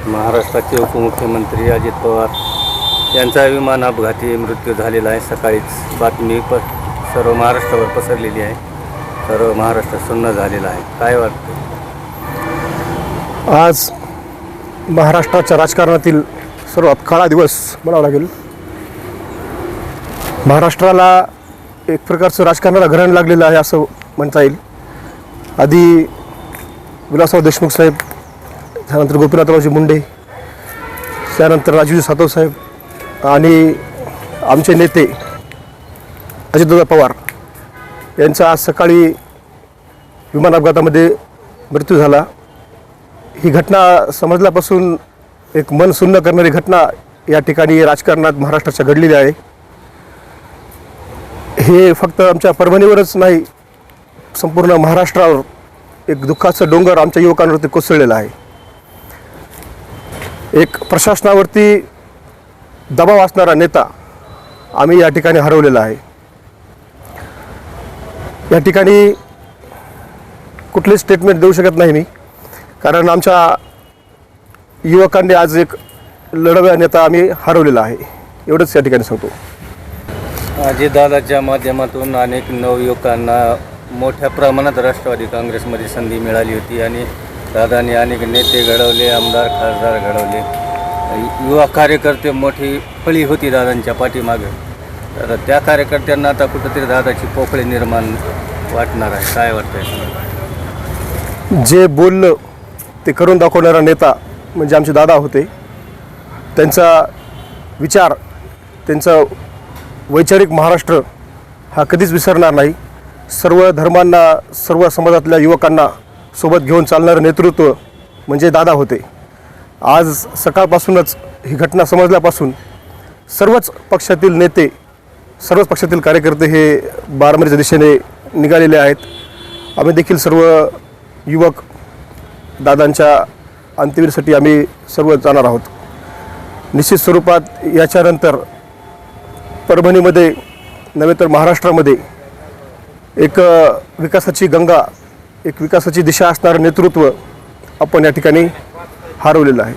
महाराष्ट्राचे उपमुख्यमंत्री अजित पवार यांचा विमान अपघाती मृत्यू झालेला आहे. सकाळीच बातमी सर्व महाराष्ट्रावर पसरलेली आहे. सर्व महाराष्ट्र सुन्न झालेला आहे. काय वाटतं? आज महाराष्ट्राच्या राजकारणातील सर्वात काळा दिवस म्हणावा लागेल. महाराष्ट्राला एक प्रकारचं राजकारणाला ग्रहण लागलेलं आहे असं म्हणता येईल. आधी विलासराव देशमुख साहेब, त्यानंतर गोपीनाथरावजी मुंडे, त्यानंतर राजूजी सातव साहेब आणि आमचे नेते अजितदादा पवार यांचा आज सकाळी विमान अपघातामध्ये मृत्यू झाला. ही घटना समजल्यापासून एक मन सुन्न करणारी घटना या ठिकाणी राजकारणात महाराष्ट्राच्या घडलेली आहे. हे फक्त आमच्या परभणीवरच नाही, संपूर्ण महाराष्ट्रावर एक दुःखाचं डोंगर आमच्या युवकांवरती कोसळलेलं आहे. एक प्रशासनावरती दबाव असणारा नेता आम्ही या ठिकाणी हरवलेला आहे. या ठिकाणी कुठले स्टेटमेंट देऊ शकत नाही मी, कारण आमच्या युवकांनी आज एक लढवया नेता आम्ही हरवलेला आहे. एवढंच या ठिकाणी सांगतो. अजितदादाच्या माध्यमातून अनेक नवयुवकांना मोठ्या प्रमाणात राष्ट्रवादी काँग्रेसमध्ये संधी मिळाली होती आणि दादांनी अनेक नेते घडवले, आमदार खासदार घडवले. युवा कार्यकर्ते मोठी फळी होती दादांच्या पाठीमागे. तर त्या कार्यकर्त्यांना आता कुठंतरी दादाची पोकळी निर्माण वाटणार आहे. काय वाटतंय? जे बोललं ते करून दाखवणारा नेता म्हणजे आमचे दादा होते. त्यांचा विचार, त्यांचा वैचारिक महाराष्ट्र हा कधीच विसरणार नाही. सर्व धर्मांना, सर्व समाजातल्या युवकांना सोबत घेऊन चालणारं नेतृत्व म्हणजे दादा होते. आज सकाळपासूनच ही घटना समजल्यापासून सर्वच पक्षातील नेते, सर्वच पक्षातील कार्यकर्ते हे बारामतीच्या दिशेने निघालेले आहेत. आम्ही देखील सर्व युवक दादांच्या अंत्यविधीसाठी आम्ही सर्व जाणार आहोत. निश्चित स्वरूपात याच्यानंतर परभणीमध्ये नव्हे तर महाराष्ट्रामध्ये एक विकासाची गंगा, एक विकासाची दिशा असणारं नेतृत्व आपण या ठिकाणी हरवलेलं आहे.